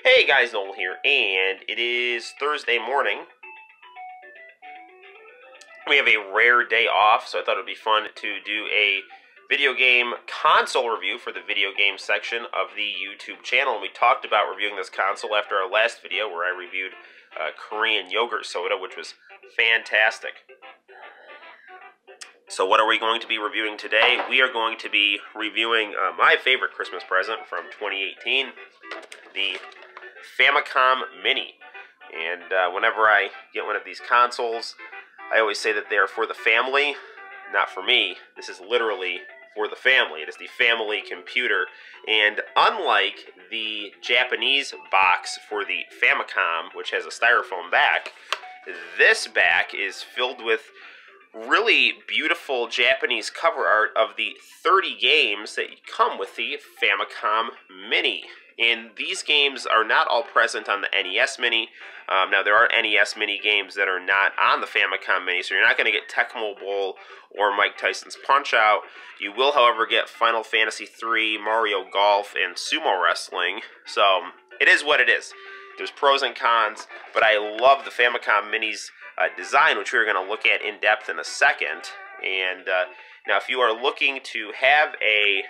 Hey guys, Noel here, and it is Thursday morning. We have a rare day off, so I thought it would be fun to do a video game console review for the video game section of the YouTube channel. And we talked about reviewing this console after our last video where I reviewed Korean yogurt soda, which was fantastic. So what are we going to be reviewing today? We are going to be reviewing my favorite Christmas present from 2018, the FAMICOM Mini. And whenever I get one of these consoles, I always say that they are for the family, not for me. This is literally for the family. It is the family computer. And unlike the Japanese box for the Famicom, which has a styrofoam back, this back is filled with really beautiful Japanese cover art of the 30 games that come with the FAMICOM Mini. And these games are not all present on the NES Mini. Now, there are NES Mini games that are not on the Famicom Mini, so you're not going to get Tecmo Bowl or Mike Tyson's Punch-Out! You will, however, get Final Fantasy III, Mario Golf, and Sumo Wrestling. So, it is what it is. There's pros and cons, but I love the Famicom Mini's design, which we're going to look at in depth in a second. And now, if you are looking to have a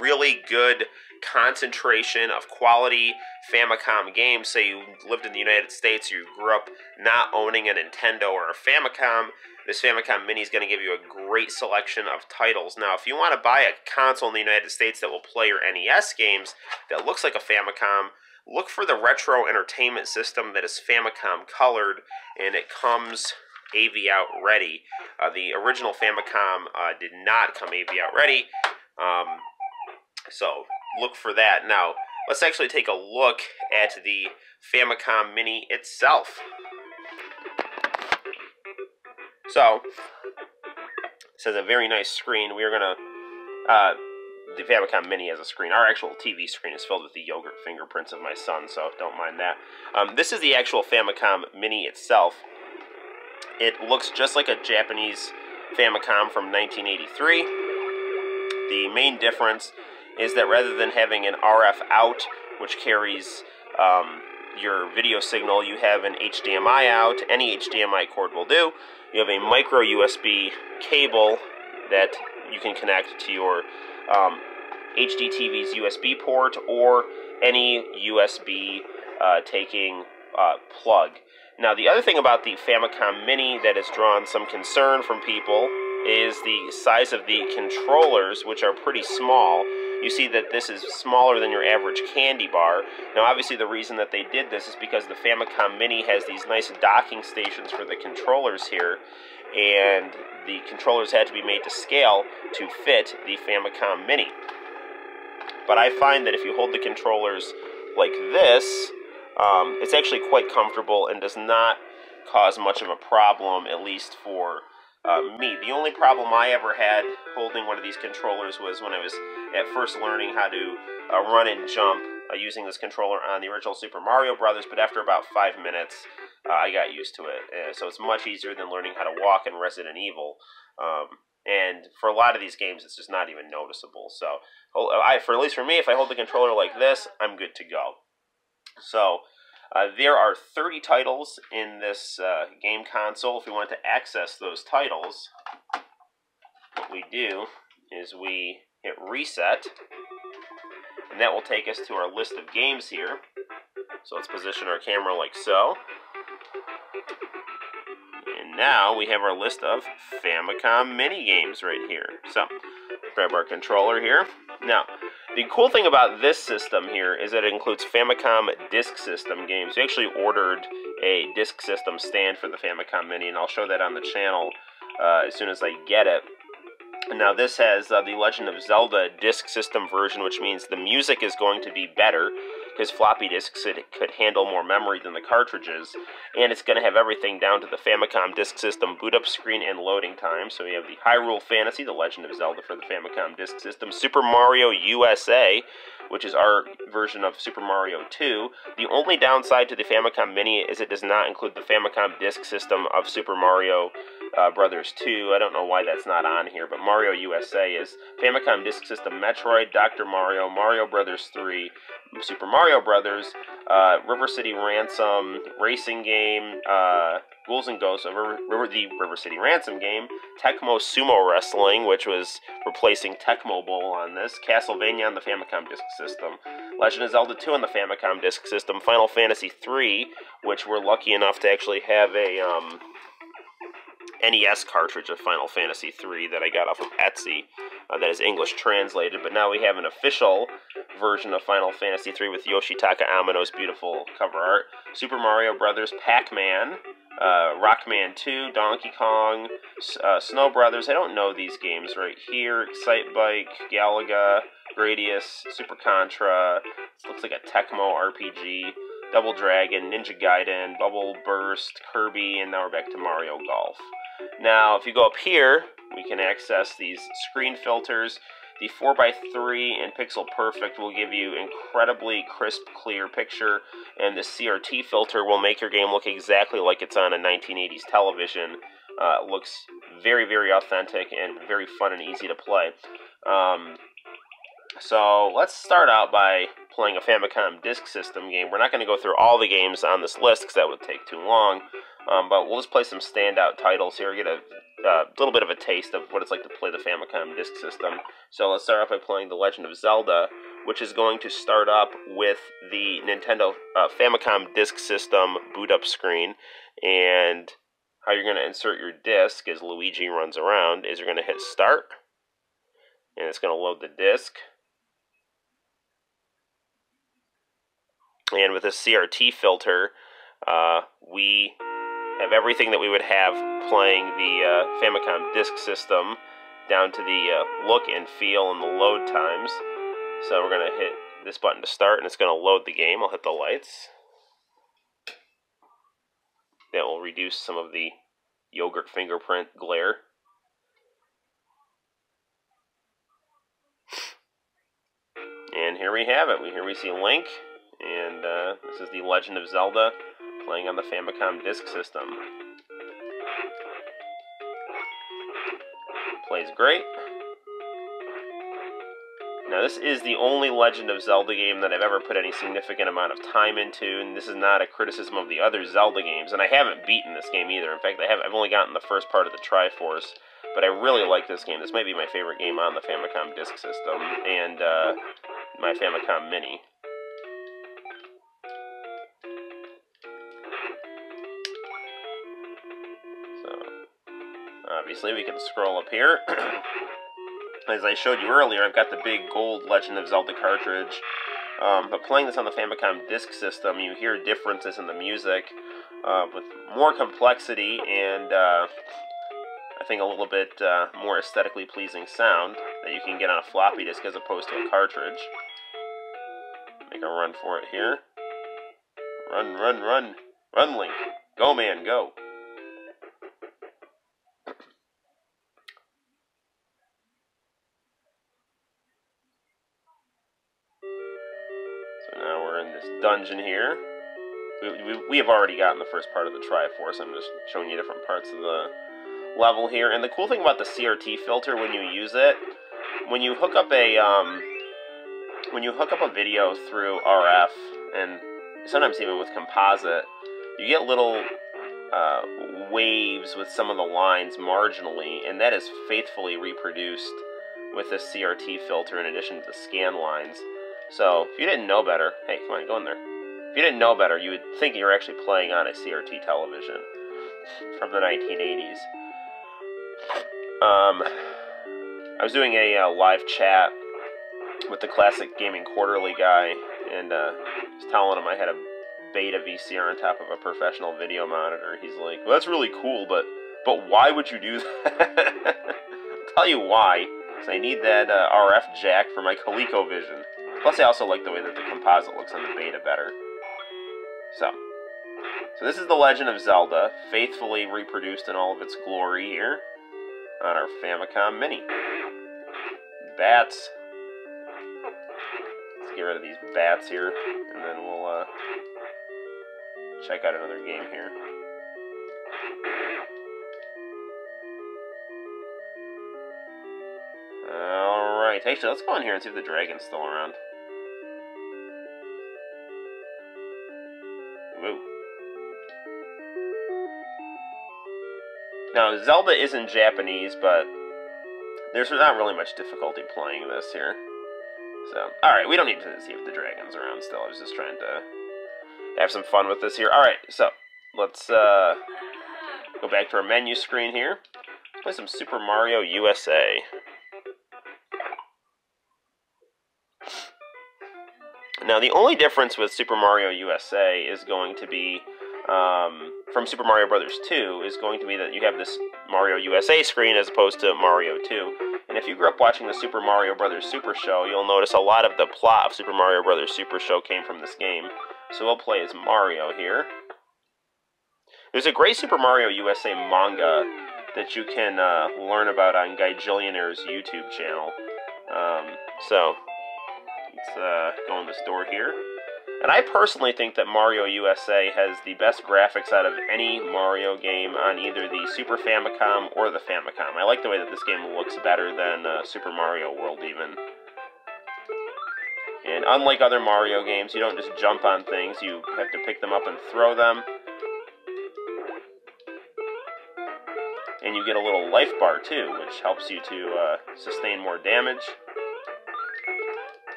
really good concentration of quality Famicom games, say you lived in the United States, you grew up not owning a Nintendo or a Famicom, this Famicom Mini is going to give you a great selection of titles. Now, if you want to buy a console in the United States that will play your NES games that looks like a Famicom, look for the Retro Entertainment System that is Famicom colored, and it comes AV out ready. The original Famicom did not come AV out ready, so look for that. Now, let's actually take a look at the Famicom Mini itself. So, this has a very nice screen. We are going to, the Famicom Mini has a screen. Our actual TV screen is filled with the yogurt fingerprints of my son, so don't mind that. This is the actual Famicom Mini itself. It looks just like a Japanese Famicom from 1983. The main difference is that rather than having an RF out, which carries your video signal, you have an HDMI out. Any HDMI cord will do. You have a micro USB cable that you can connect to your HD TV's USB port or any USB taking plug. Now, the other thing about the Famicom Mini that has drawn some concern from people is the size of the controllers, which are pretty small. You see that this is smaller than your average candy bar. Now, obviously, the reason that they did this is because the Famicom Mini has these nice docking stations for the controllers here, and the controllers had to be made to scale to fit the Famicom Mini. But I find that if you hold the controllers like this, it's actually quite comfortable and does not cause much of a problem, at least for me. The only problem I ever had holding one of these controllers was when I was at first learning how to run and jump using this controller on the original Super Mario Brothers, but after about 5 minutes, I got used to it. So it's much easier than learning how to walk in Resident Evil. And for a lot of these games, it's just not even noticeable. So, at least for me, if I hold the controller like this, I'm good to go. So, there are 30 titles in this game console. If we want to access those titles, what we do is we hit reset, and that will take us to our list of games here. So let's position our camera like so. And now we have our list of Famicom Mini games right here. So, grab our controller here. Now, the cool thing about this system here is that it includes Famicom Disk System games. We actually ordered a Disk System stand for the Famicom Mini, and I'll show that on the channel as soon as I get it. Now, this has the Legend of Zelda Disk System version, which means the music is going to be better, because floppy disks could handle more memory than the cartridges, and it's going to have everything down to the Famicom Disk System boot-up screen and loading time. So we have the Hyrule Fantasy, the Legend of Zelda for the Famicom Disk System, Super Mario USA, which is our version of Super Mario 2. The only downside to the Famicom Mini is it does not include the Famicom Disk System of Super Mario Brothers 2. I don't know why that's not on here, but Mario USA is Famicom Disk System Metroid, Dr. Mario, Mario Brothers 3, Super Mario Mario Brothers, River City Ransom racing game, Ghouls and Ghosts, the River City Ransom game, Tecmo Sumo Wrestling, which was replacing Tecmo Bowl on this, Castlevania on the Famicom Disk System, Legend of Zelda 2 on the Famicom Disk System, Final Fantasy 3, which we're lucky enough to actually have a NES cartridge of Final Fantasy 3 that I got off of Etsy that is English translated, but now we have an official version of Final Fantasy 3 with Yoshitaka Amano's beautiful cover art. Super Mario Brothers, Pac-Man, Rockman 2, Donkey Kong, Snow Brothers. I don't know these games right here. Excite Bike, Galaga, Gradius, Super Contra. This looks like a Tecmo RPG. Double Dragon, Ninja Gaiden, Bubble Burst, Kirby, and now we're back to Mario Golf. Now, if you go up here, we can access these screen filters. The 4x3 and Pixel Perfect will give you incredibly crisp, clear picture, and the CRT filter will make your game look exactly like it's on a 1980s television. It looks very, very authentic and very fun and easy to play. So let's start out by playing a Famicom Disk System game. We're not going to go through all the games on this list because that would take too long, but we'll just play some standout titles here, get a little bit of a taste of what it's like to play the Famicom Disk System. So let's start off by playing The Legend of Zelda, which is going to start up with the Nintendo Famicom Disk System boot up screen, and how you're going to insert your disc as Luigi runs around is you're going to hit start, and it's going to load the disc. And with this CRT filter, we have everything that we would have playing the Famicom Disk System, down to the look and feel and the load times. So we're going to hit this button to start, and it's going to load the game. I'll hit the lights. That will reduce some of the yogurt fingerprint glare. And here we have it. Here we see Link, and this is The Legend of Zelda playing on the Famicom Disk System. Plays great. Now, this is the only Legend of Zelda game that I've ever put any significant amount of time into, and this is not a criticism of the other Zelda games, and I haven't beaten this game either. In fact, I've only gotten the first part of the Triforce, but I really like this game. This may be my favorite game on the Famicom Disk System, and my Famicom Mini. So, obviously, we can scroll up here. As I showed you earlier, I've got the big gold Legend of Zelda cartridge, but playing this on the Famicom Disk System, you hear differences in the music with more complexity and I think a little bit more aesthetically pleasing sound that you can get on a floppy disk as opposed to a cartridge. Make a run for it here. Run, run, run. Run, Link. Go, man, go. So now we're in this dungeon here. We have already gotten the first part of the Triforce. I'm just showing you different parts of the level here. And the cool thing about the CRT filter when you use it, when you hook up a video through RF, and sometimes even with composite, you get little waves with some of the lines marginally, and that is faithfully reproduced with this CRT filter in addition to the scan lines. So if you didn't know better, hey, come on, go in there. If you didn't know better, you would think you were actually playing on a CRT television from the 1980s. I was doing a live chat with the Classic Gaming Quarterly guy, and I was telling him I had a beta VCR on top of a professional video monitor. He's like, well, that's really cool, but why would you do that? I'll tell you why. Because I need that RF jack for my ColecoVision. Plus, I also like the way that the composite looks on the beta better. So this is The Legend of Zelda, faithfully reproduced in all of its glory here on our Famicom Mini. Bats. Let's get rid of these bats here, and then we'll check out another game here. Alright, actually, let's go in here and see if the dragon's still around. Ooh. Now, Zelda is in Japanese, but there's not really much difficulty playing this here. So, alright, we don't need to see if the dragon's around still. I was just trying to have some fun with this here. Alright, so, let's go back to our menu screen here. Play some Super Mario USA. Now, the only difference with Super Mario USA is going to be, from Super Mario Bros. 2, is going to be that you have this Mario USA screen as opposed to Mario 2. And if you grew up watching the Super Mario Bros. Super Show, you'll notice a lot of the plot of Super Mario Bros. Super Show came from this game. So we'll play as Mario here. There's a great Super Mario USA manga that you can learn about on Gaijillionaire's YouTube channel. So, let's go in the store here. And I personally think that Mario USA has the best graphics out of any Mario game on either the Super Famicom or the Famicom. I like the way that this game looks better than Super Mario World even. And unlike other Mario games, you don't just jump on things, you have to pick them up and throw them. And you get a little life bar too, which helps you to sustain more damage.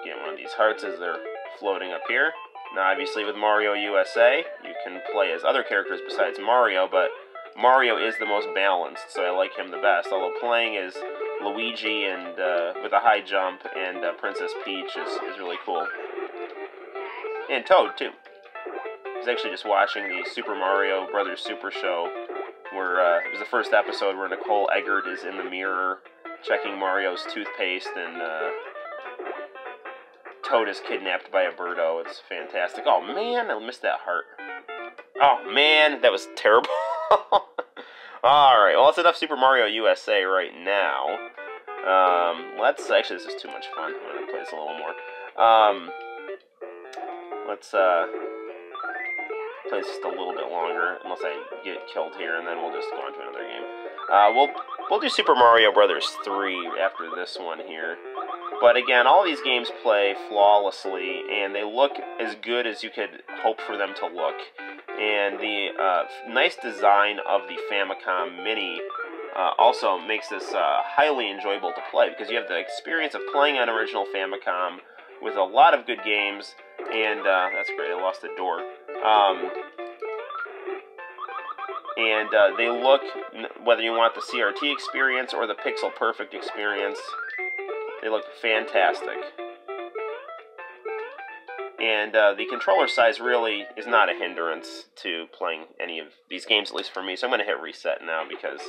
Get one of these hearts as they're floating up here. Now obviously with Mario USA, you can play as other characters besides Mario, but Mario is the most balanced, so I like him the best. Although playing as Luigi and with a high jump and Princess Peach is really cool. And Toad too. I was actually just watching the Super Mario Bros. Super Show, where it was the first episode where Nicole Eggert is in the mirror checking Mario's toothpaste, and Toad is kidnapped by a birdo. It's fantastic. Oh man, I missed that heart. Oh man, that was terrible. Alright, well that's enough Super Mario USA right now. Actually this is too much fun. I'm going to play this a little more. Let's play this just a little bit longer, unless I get killed here, and then we'll just go on to another game. We'll do Super Mario Bros. 3 after this one here. But again, all these games play flawlessly, and they look as good as you could hope for them to look. And the nice design of the Famicom Mini also makes this highly enjoyable to play, because you have the experience of playing on original Famicom with a lot of good games, and that's great, I lost the door. They look, whether you want the CRT experience or the Pixel Perfect experience, they look fantastic. And the controller size really is not a hindrance to playing any of these games, at least for me. So I'm going to hit reset now because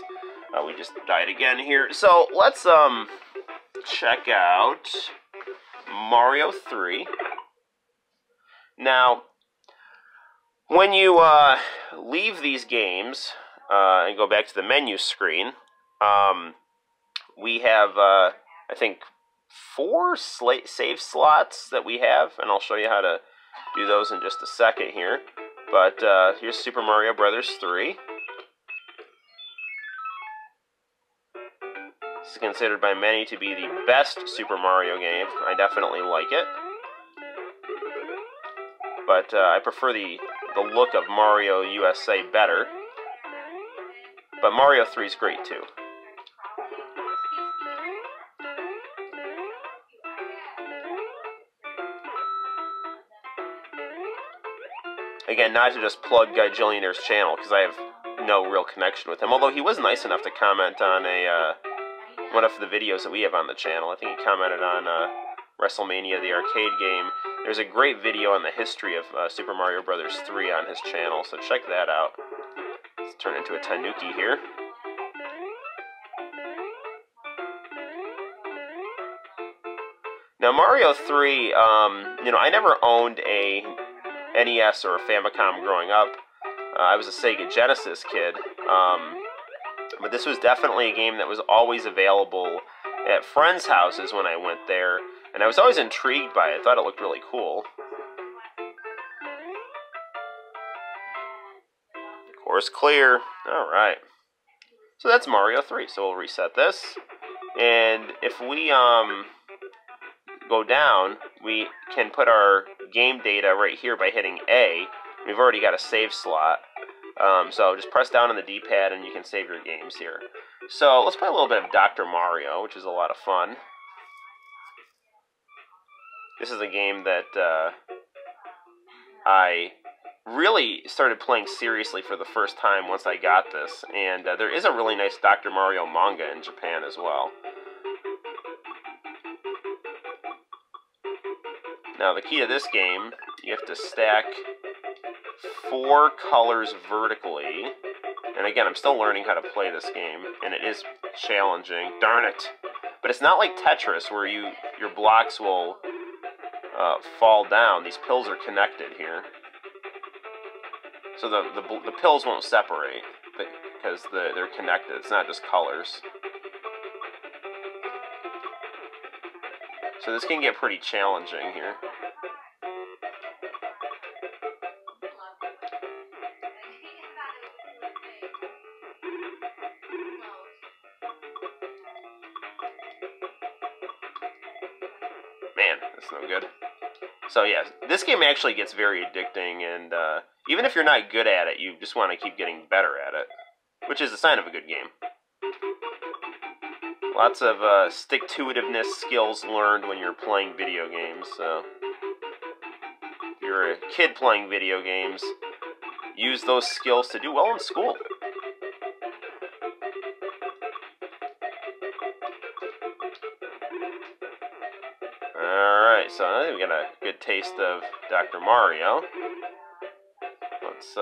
we just died again here. So let's check out Mario 3. Now, when you leave these games and go back to the menu screen, we have, I think, 4 save slots that we have, and I'll show you how to do those in just a second here. But here's Super Mario Bros. 3. This is considered by many to be the best Super Mario game. I definitely like it. But I prefer the look of Mario USA better. But Mario 3 is great too. Again, not to just plug Gaijillionaire's channel, because I have no real connection with him. Although he was nice enough to comment on one of the videos that we have on the channel. I think he commented on WrestleMania, the arcade game. There's a great video on the history of Super Mario Bros. 3 on his channel, so check that out. Let's turn into a Tanuki here. Now, Mario 3, I never owned a NES or a Famicom growing up. I was a Sega Genesis kid. But this was definitely a game that was always available at friends' houses when I went there. And I was always intrigued by it. I thought it looked really cool. Course clear. Alright. So that's Mario 3. So we'll reset this. And if we go go down, we can put our game data right here by hitting A. We've already got a save slot. So just press down on the D-pad and you can save your games here. So let's play a little bit of Dr. Mario, which is a lot of fun. This is a game that I really started playing seriously for the first time once I got this. And there is a really nice Dr. Mario manga in Japan as well. Now the key to this game, you have to stack 4 colors vertically. And again, I'm still learning how to play this game, and it is challenging. Darn it! But it's not like Tetris, where your blocks will fall down. These pills are connected here. So the pills won't separate, because they're connected. It's not just colors. So this can get pretty challenging here. Man, that's no good. So yeah, this game actually gets very addicting, and even if you're not good at it, you just want to keep getting better at it, which is a sign of a good game. Lots of stick-to-itiveness skills learned when you're playing video games. So if you're a kid playing video games, use those skills to do well in school. Alright, so I think we got a good taste of Dr. Mario. Let's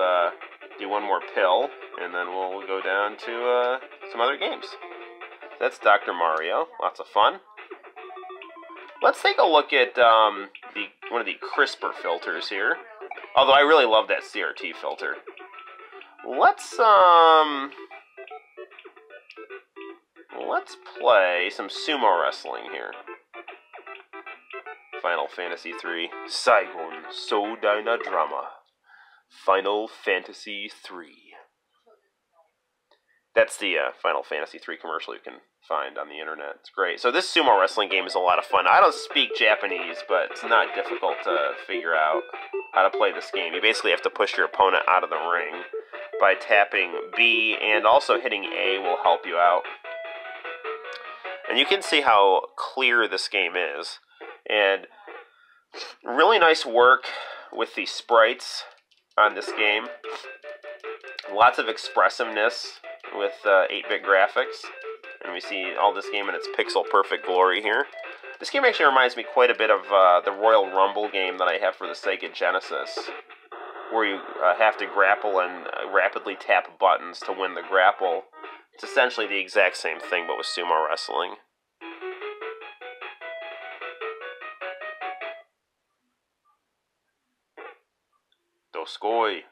do one more pill, and then we'll go down to some other games. That's Dr. Mario. Lots of fun. Let's take a look at one of the CRISPR filters here. Although I really love that CRT filter. Let's play some sumo wrestling here. Final Fantasy III. Saigon So Dyna Drama. Final Fantasy III. That's the Final Fantasy III commercial you can find on the internet. It's great. So this sumo wrestling game is a lot of fun. I don't speak Japanese, but it's not difficult to figure out how to play this game. You basically have to push your opponent out of the ring by tapping B, and also hitting A will help you out. And you can see how clear this game is. And really nice work with the sprites on this game. Lots of expressiveness with 8-bit graphics. And we see all this game in its pixel-perfect glory here. This game actually reminds me quite a bit of the Royal Rumble game that I have for the Sega Genesis, where you have to grapple and rapidly tap buttons to win the grapple. It's essentially the exact same thing, but with sumo wrestling. Doskoi.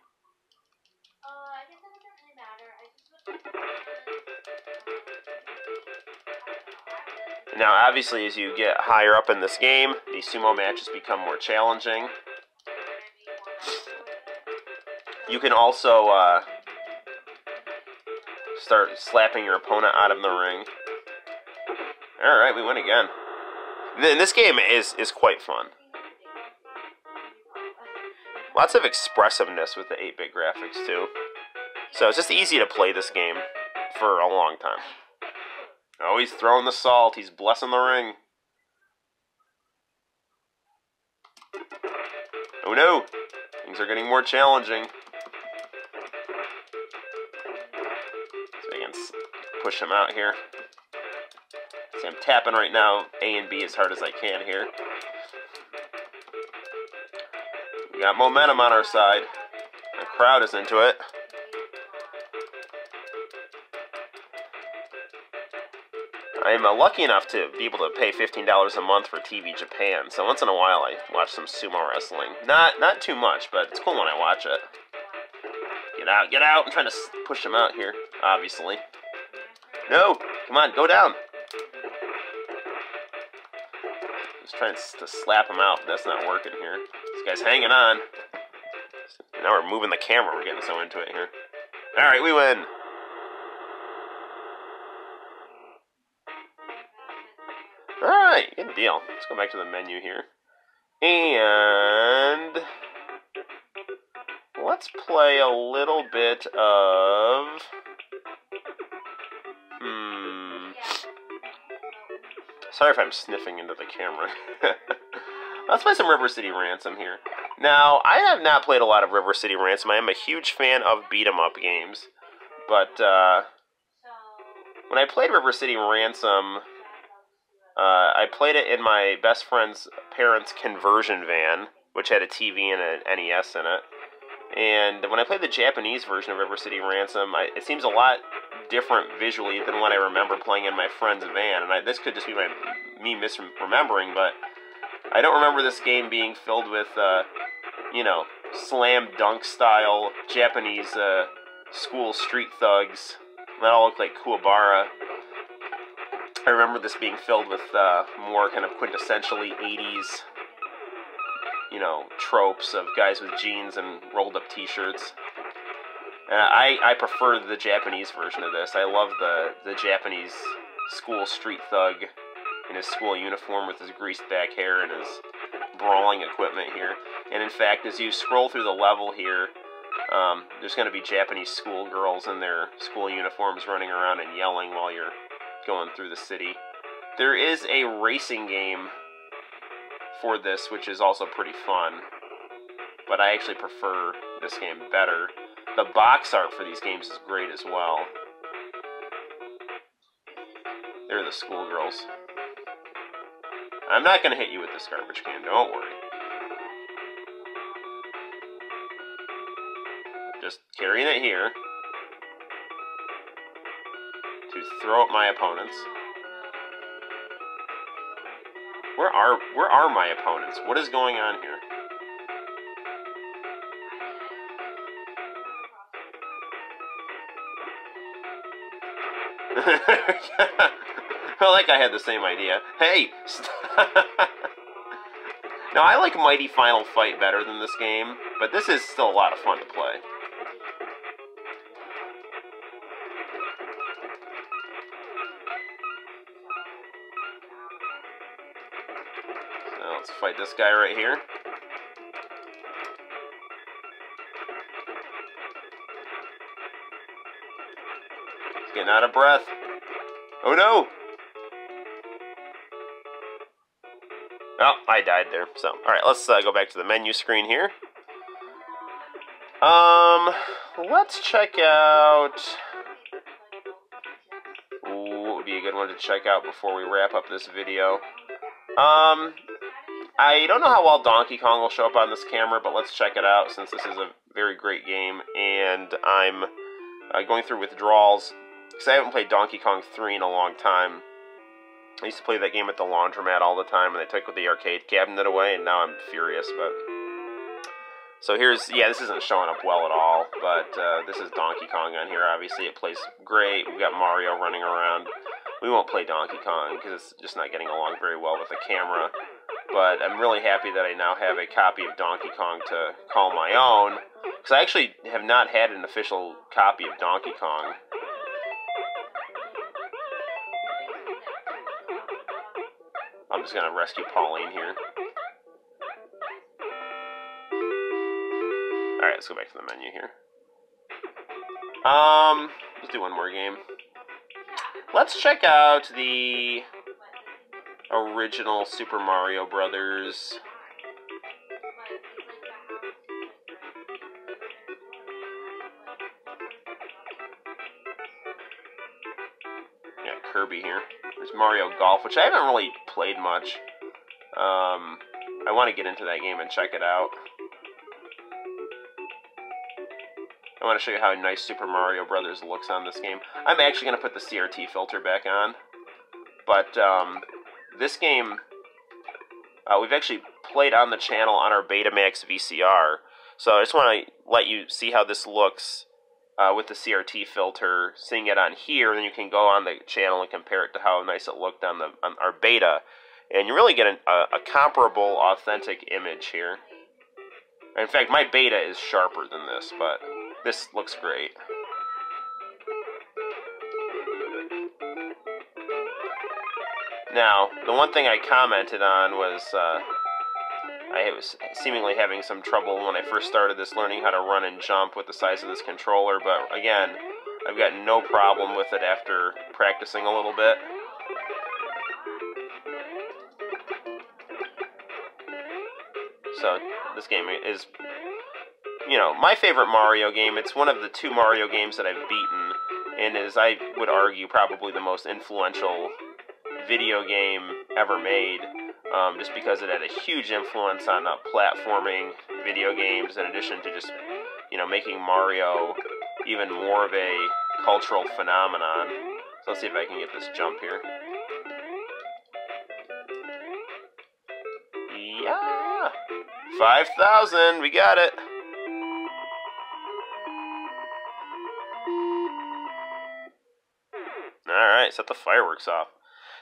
Now, obviously, as you get higher up in this game, the sumo matches become more challenging. You can also start slapping your opponent out of the ring. Alright, we win again. This game is quite fun. Lots of expressiveness with the 8-bit graphics, too. So it's just easy to play this game for a long time. Oh, he's throwing the salt. He's blessing the ring. Oh no! Things are getting more challenging. So I can push him out here. See, I'm tapping right now A and B as hard as I can here. We got momentum on our side. The crowd is into it. I'm lucky enough to be able to pay $15 a month for TV Japan, so once in a while I watch some sumo wrestling. Not too much, but it's cool when I watch it. Get out, get out! I'm trying to push him out here, obviously. No! Come on, go down! Just trying to slap him out, but that's not working here. This guy's hanging on. Now we're moving the camera, we're getting so into it here. Alright, we win! Alright. Alright, good deal. Let's go back to the menu here. And let's play a little bit of... Sorry if I'm sniffing into the camera. Let's play some River City Ransom here. Now, I have not played a lot of River City Ransom. I am a huge fan of beat-em-up games. But, when I played River City Ransom, I played it in my best friend's parents' conversion van, which had a TV and an NES in it. And when I played the Japanese version of River City Ransom, it seems a lot different visually than what I remember playing in my friend's van. And this could just be me misremembering, but I don't remember this game being filled with, you know, slam dunk style Japanese school street thugs that all look like Kuwabara. I remember this being filled with more kind of quintessentially 80s, you know, tropes of guys with jeans and rolled up t-shirts. I prefer the Japanese version of this. I love the Japanese school street thug in his school uniform with his greased back hair and his brawling equipment here. And in fact, as you scroll through the level here, there's going to be Japanese schoolgirls in their school uniforms running around and yelling while you're going through the city. There is a racing game for this, which is also pretty fun, but I actually prefer this game better. The box art for these games is great as well. They're the schoolgirls. I'm not going to hit you with this garbage can, don't worry. Just carrying it here to throw at my opponents. Where are my opponents? What is going on here? Well, like I had the same idea. Hey! Now, I like Mighty Final Fight better than this game, but this is still a lot of fun to play. So, let's fight this guy right here. He's getting out of breath. Oh no! Oh, I died there. So, alright, let's go back to the menu screen here. Let's check out... Ooh, what would be a good one to check out before we wrap up this video? I don't know how well Donkey Kong will show up on this camera, but let's check it out since this is a very great game, and I'm going through withdrawals, because I haven't played Donkey Kong 3 in a long time. I used to play that game at the laundromat all the time, and they took the arcade cabinet away, and now I'm furious, but... So here's, yeah, this isn't showing up well at all, but this is Donkey Kong on here. Obviously, it plays great. We've got Mario running around. We won't play Donkey Kong, because it's just not getting along very well with the camera. But I'm really happy that I now have a copy of Donkey Kong to call my own, because I actually have not had an official copy of Donkey Kong. I'm just going to rescue Pauline here. Alright, let's go back to the menu here. Let's do one more game. Let's check out the original Super Mario Brothers. Yeah, Kirby here. There's Mario Golf, which I haven't really played much. I want to get into that game and check it out. I want to show you how nice Super Mario Brothers looks on this game. I'm actually going to put the CRT filter back on. But this game, we've actually played on the channel on our Betamax VCR. So I just want to let you see how this looks with the CRT filter, seeing it on here, and then you can go on the channel and compare it to how nice it looked on our Beta. And you really get a comparable, authentic image here. In fact, my Beta is sharper than this, but this looks great. Now, the one thing I commented on was I was seemingly having some trouble when I first started this, learning how to run and jump with the size of this controller, but again, I've got no problem with it after practicing a little bit. So, this game is, you know, my favorite Mario game. It's one of the 2 Mario games that I've beaten, and is, I would argue, probably the most influential video game ever made, just because it had a huge influence on platforming video games, in addition to just, you know, making Mario even more of a cultural phenomenon. So let's see if I can get this jump here. Yeah! 5,000! We got it! Alright, set the fireworks off.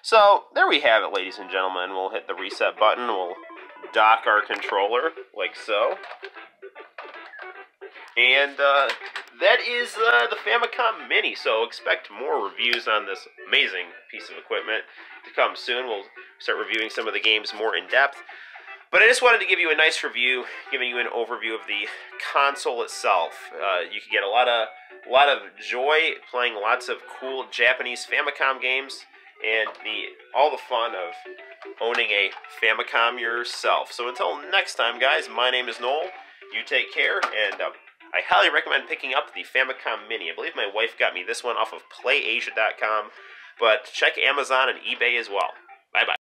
So, there we have it, ladies and gentlemen. We'll hit the reset button. We'll dock our controller, like so. And that is the Famicom Mini, so expect more reviews on this amazing piece of equipment to come soon. We'll start reviewing some of the games more in depth. But I just wanted to give you a nice review, giving you an overview of the console itself. You can get a lot of joy playing lots of cool Japanese Famicom games, and all the fun of owning a Famicom yourself. So until next time, guys, my name is Noel. You take care, and I highly recommend picking up the Famicom Mini. I believe my wife got me this one off of PlayAsia.com, but check Amazon and eBay as well. Bye-bye.